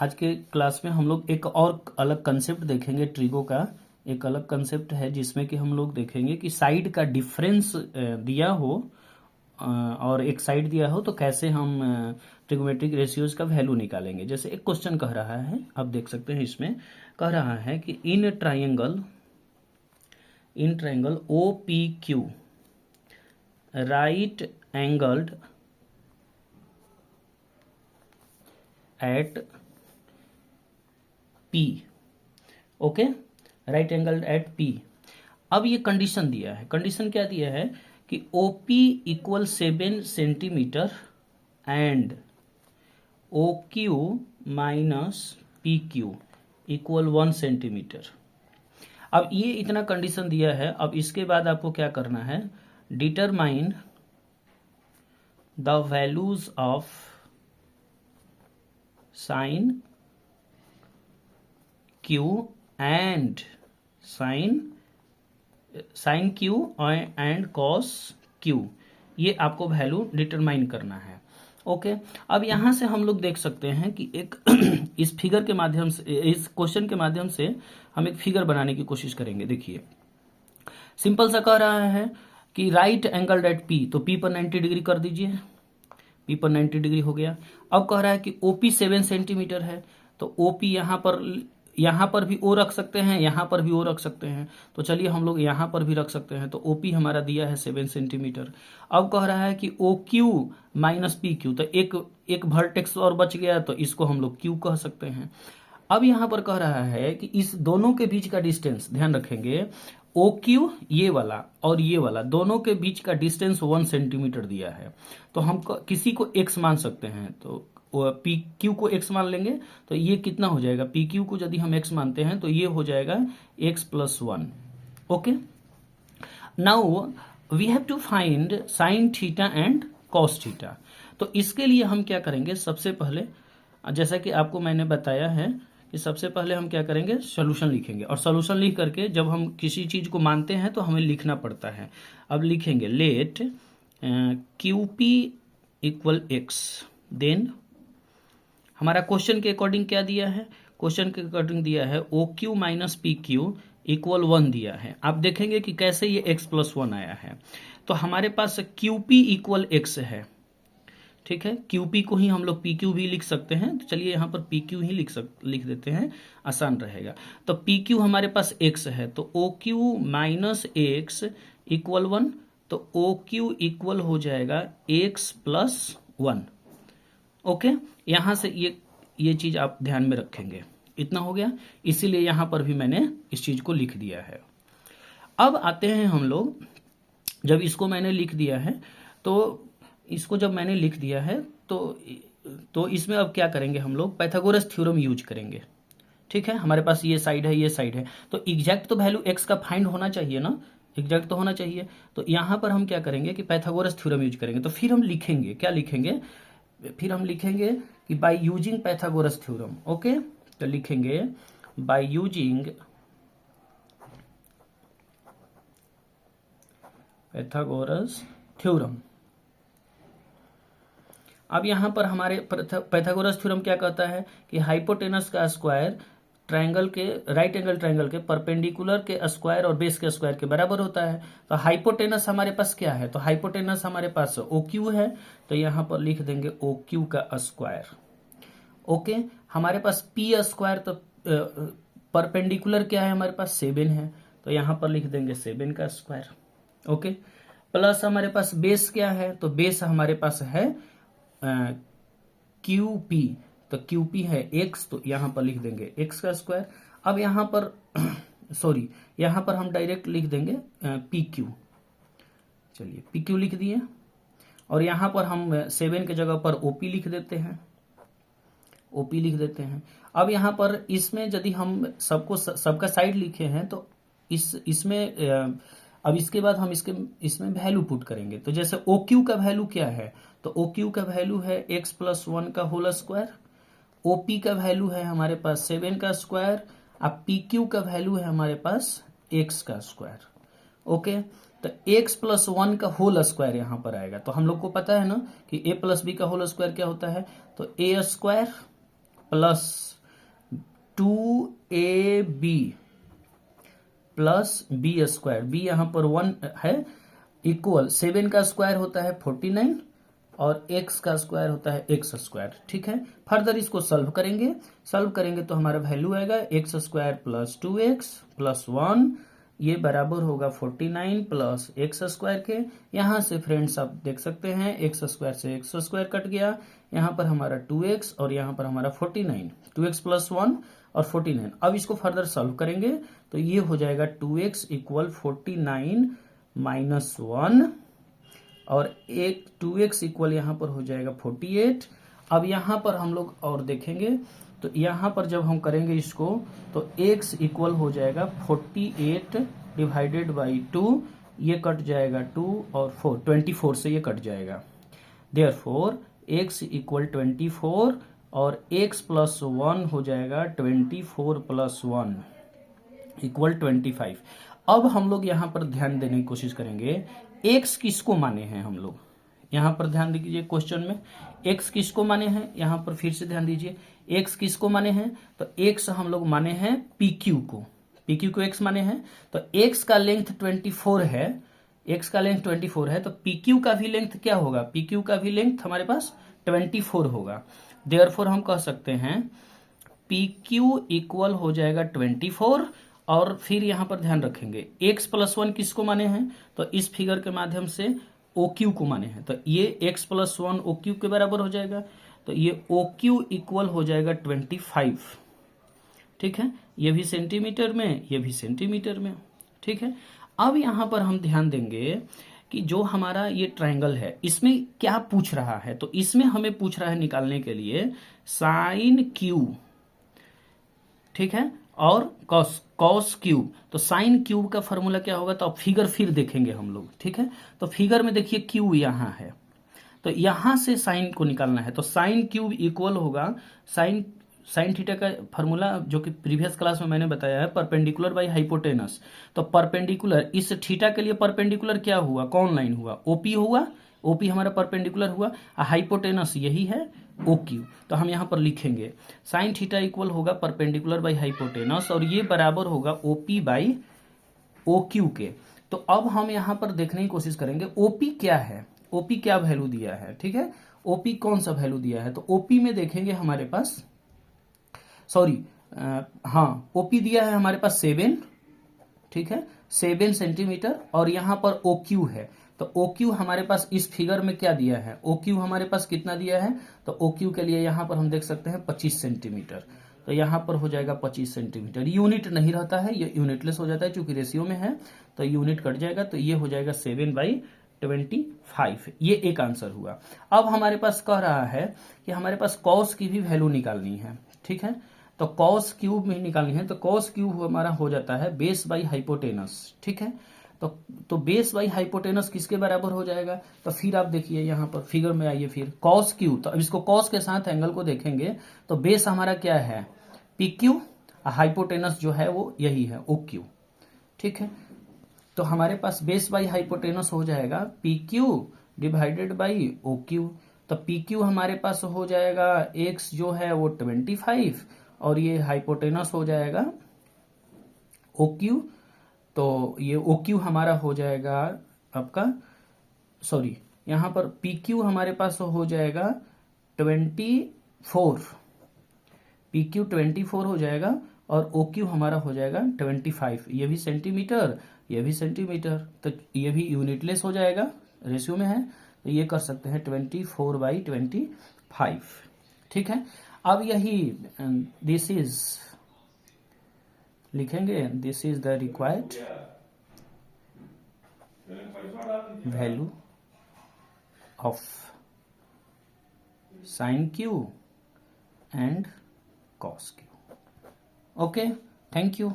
आज के क्लास में हम लोग एक और अलग कंसेप्ट देखेंगे। ट्रिगो का एक अलग कंसेप्ट है जिसमें कि हम लोग देखेंगे कि साइड का डिफरेंस दिया हो और एक साइड दिया हो तो कैसे हम ट्रिगोमेट्रिक रेशियोज का वैल्यू निकालेंगे। जैसे एक क्वेश्चन कह रहा है, आप देख सकते हैं, इसमें कह रहा है कि in triangle O P Q right angled at P, okay, right angle at P। अब ये कंडीशन दिया है, कंडीशन क्या दिया है कि OP equal 7 centimetre and OQ minus PQ equal 1 centimetre. अब ये इतना कंडीशन दिया है। अब इसके बाद आपको क्या करना है, determine the values of sine Q and sine Q and cos Q, ये आपको वैल्यू डिटरमाइन करना है। ओके, अब यहां से हम लोग देख सकते हैं कि एक इस फिगर के माध्यम से, इस क्वेश्चन के माध्यम से हम एक फिगर बनाने की कोशिश करेंगे। देखिए, सिंपल सा कह रहा है कि राइट एंगल एट P, तो P पर 90 डिग्री कर दीजिए, P पर 90 डिग्री हो गया। अब कह रहा है कि OP 7 सेंटीमीटर है, तो OP यहां पर भी O रख सकते हैं, यहां पर भी O रख सकते हैं, तो चलिए हम लोग यहां पर भी रख सकते हैं। तो OP हमारा दिया है 7 सेंटीमीटर। अब कह रहा है कि OQ माइनस PQ, तो एक वर्टेक्स और बच गया, तो इसको हम लोग Q कह सकते हैं। अब यहां पर कह रहा है कि इस दोनों के बीच का डिस्टेंस, ध्यान रखेंगे, OQ ये वाला और ये वाला दोनों के बीच का डिस्टेंस 1 सेंटीमीटर दिया है, तो हम किसी को x मान सकते हैं। तो PQ को x मान लेंगे, तो ये कितना हो जाएगा, PQ को यदि हम x मानते हैं तो ये हो जाएगा x plus 1। Okay, now we have to find sine theta and cos theta. तो इसके लिए हम क्या करेंगे, सबसे पहले जैसा कि आपको मैंने बताया है कि सबसे पहले हम क्या करेंगे, सॉल्यूशन लिखेंगे, और सॉल्यूशन लिख करके जब हम किसी चीज को मानते हैं तो हमें लिखना पड़ता है। अब लिखेंगे let QP equal x, then हमारा क्वेश्चन के अकॉर्डिंग क्या दिया है, क्वेश्चन के अकॉर्डिंग दिया है OQ माइनस PQ इक्वल 1 दिया है। आप देखेंगे कि कैसे ये x प्लस 1 आया है। तो हमारे पास QP इक्वल x है, ठीक है, QP को ही हम लोग PQ भी लिख सकते हैं, तो चलिए यहाँ पर PQ ही लिख देते हैं, आसान रहेगा। तो PQ हमारे पास x है, तो OQ माइनस x इक्वल 1, तो OQ इक्वल हो जाएगा x प्लस 1। ओके, यहां से ये चीज आप ध्यान में रखेंगे। इतना हो गया, इसीलिए यहां पर भी मैंने इस चीज को लिख दिया है। अब आते हैं हम लोग, जब इसको मैंने लिख दिया है, तो इसको जब मैंने लिख दिया है तो इसमें अब क्या करेंगे, हम लोग पाइथागोरस थ्योरम यूज करेंगे। ठीक है, हमारे पास ये साइड है, ये साइड है, तो एग्जैक्ट तो वैल्यू x का फाइंड होना चाहिए ना, एग्जैक्ट तो होना चाहिए। तो यहां पर हम क्या करेंगे कि पाइथागोरस थ्योरम यूज करेंगे। तो फिर हम लिखेंगे, क्या लिखेंगे, फिर हम लिखेंगे कि by using Pythagoras theorem. Okay, तो लिखेंगे बाय यूजिंग पाइथागोरस थ्योरम। अब यहां पर हमारे पाइथागोरस थ्योरम क्या कहता है कि हाइपोटेनस का स्क्वायर ट्रायंगल के, राइट एंगल ट्रायंगल के परपेंडिकुलर के स्क्वायर और बेस के स्क्वायर के बराबर होता है। तो हाइपोटेनस हमारे पास क्या है, तो हाइपोटेनस हमारे पास OQ है, तो यहां पर लिख देंगे OQ का स्क्वायर। ओके, हमारे पास P स्क्वायर, तो परपेंडिकुलर क्या है हमारे पास 7 है, तो यहां पर लिख देंगे 7 का स्क्वायर। ओके, प्लस हमारे पास बेस क्या है, तो बेस हमारे पास है QP, तो QP है x, तो यहां पर लिख देंगे x का स्क्वायर। अब यहां पर सॉरी, यहां पर हम डायरेक्ट लिख देंगे PQ। चलिए PQ लिख दिए, और यहां पर हम 7 के जगह पर OP लिख देते हैं, OP लिख देते हैं। अब यहां पर इसमें यदि हम सबका साइड लिखे हैं, तो इसमें अब इसके बाद हम इसमें वैल्यू पुट करेंगे। तो जैसे OQ का वैल्यू क्या है, तो OQ का वैल्यू है x प्लस 1 का होल स्क्वायर, OP का वैल्यू है हमारे पास 7 का स्क्वायर, अब PQ का वैल्यू है हमारे पास x का स्क्वायर। ओके, तो x प्लस 1 का होल स्क्वायर यहां पर आएगा। तो हम लोग को पता है ना कि a प्लस b का होल स्क्वायर क्या होता है, तो a square plus 2ab plus B square, B यहां पर 1 है, इक्वल 7 का स्क्वायर होता है 49 और x का स्क्वायर होता है x स्क्वायर। ठीक है, फर्दर इसको सॉल्व करेंगे तो हमारा वैल्यू आएगा x square plus 2x plus 1, ये बराबर होगा 49 प्लस x स्क्वायर के। यहां से फ्रेंड्स आप देख सकते हैं x स्क्वायर से x स्क्वायर कट गया, यहां पर हमारा 2x और यहां पर हमारा 49, 2x प्लस 1 और 49। अब इसको फर्दर सॉल्व करेंगे तो ये हो जाएगा 2x इक्वल 49 माइनस 1 और एक 2x इक्वल यहाँ पर हो जाएगा 48। अब यहाँ पर हम लोग और देखेंगे तो यहाँ पर जब हम करेंगे इसको तो x इक्वल हो जाएगा 48 डिवाइडेड बाई 2, ये कट जाएगा 2 और 4, 24 से ये कट जाएगा। देयरफॉर x इक्वल 24 और x प्लस 1 हो जाएगा 24 प्लस 1 इक्वल 25। अब हम लोग यहाँ पर ध्यान देने की कोशिश करेंगे x किसको माने हैं हम लोग, यहाँ पर ध्यान दीजिए क्वेश्चन में x किसको माने हैं, यहाँ पर फिर से ध्यान दीजिए x किसको माने हैं, तो x हम लोग माने हैं PQ को, PQ को x माने हैं। तो x का लेंथ 24 है, x का लेंथ 24 है, तो PQ का भी लेंथ क्या होगा, PQ का भी लेंथ हमारे पास 24 होगा। देयरफॉर हम कह सकते हैं PQ इक्वल हो जाएगा 24 और फिर यहां पर ध्यान रखेंगे x प्लस 1 किसको माने हैं, तो इस फिगर के माध्यम से OQ को माने हैं, तो ये x प्लस 1 OQ के बराबर हो जाएगा, तो ये OQ इक्वल हो जाएगा 25। ठीक है, ये भी सेंटीमीटर में, ये भी सेंटीमीटर में। ठीक है, अब यहां पर हम ध्यान देंगे कि जो हमारा ये ट्रायंगल है इसमें क्या पूछ रहा है, तो इसमें हमें पूछ रहा है निकालने के लिए साइन क्यू, ठीक है, और कॉस क्यूब। तो साइन क्यूब का फॉर्मूला क्या होगा, तो अब फिगर फिर देखेंगे हम लोग। ठीक है, तो फिगर में देखिए क्यू यहां है, तो यहां से साइन को निकालना है, तो साइन क्यूब इक्वल होगा साइन थीटा का फॉर्मूला जो कि प्रीवियस क्लास में मैंने बताया है, परपेंडिकुलर बाई हाइपोटेनस। तो परपेंडिकुलर इस थीटा के लिए परपेंडिकुलर क्या हुआ, कौन लाइन हुआ, ओपी हुआ, ओपी हमारा परपेंडिकुलर हुआ, हाइपोटेनस यही है OQ। तो हम यहां पर लिखेंगे साइन थीटा इक्वल होगा परपेंडिकुलर बाई हाइपोटेनस और ये बराबर होगा OP बाई OQ के। तो अब हम यहां पर देखने की कोशिश करेंगे OP क्या है, OP क्या वैल्यू दिया है। ठीक है, OP कौन सा वैल्यू दिया है, तो OP में देखेंगे हमारे पास OP दिया है हमारे पास 7, ठीक है, 7 सेंटीमीटर और यहां पर OQ है, तो OQ हमारे पास इस फिगर में क्या दिया है, OQ हमारे पास कितना दिया है, तो OQ के लिए यहां पर हम देख सकते हैं 25 सेंटीमीटर, तो यहां पर हो जाएगा 25 सेंटीमीटर। यूनिट नहीं रहता है, ये यूनिटलेस हो जाता है चूंकि रेशियो में है, तो यूनिट कट जाएगा, तो ये हो जाएगा 7/25। ये एक आंसर हुआ। अब हमारे पास कह रहा है कि हमारे पास कॉस की भी वैल्यू निकालनी है। ठीक है, तो कॉस क्यूब में निकालनी है, तो कॉस क्यूब हमारा हो जाता है बेस बाई हाइपोटेनस। ठीक है, तो बेस बाई हाइपोटेनस किसके बराबर हो जाएगा, तो फिर आप देखिए यहां पर फिगर में आइए, फिर कॉस क्यू, तो अब इसको कॉस के साथ एंगल को देखेंगे तो बेस हमारा क्या है PQ, हाइपोटेनस जो है वो यही है OQ। ठीक है, तो हमारे पास बेस बाई हाइपोटेनस हो जाएगा PQ डिवाइडेड बाई OQ। तो PQ हमारे पास हो जाएगा x जो है वो 25 और ये हाइपोटेनस हो जाएगा OQ। तो ये OQ हमारा हो जाएगा आपका, यहां पर PQ हमारे पास हो जाएगा 24, PQ 24 हो जाएगा और OQ हमारा हो जाएगा 25। ये भी सेंटीमीटर, ये भी सेंटीमीटर, तो ये भी यूनिटलेस हो जाएगा, रेशियो में है, तो ये कर सकते हैं 24/25। ठीक है, अब यही दिस इज लिखेंगे, this is the required value of sine Q and cos Q. Okay, thank you.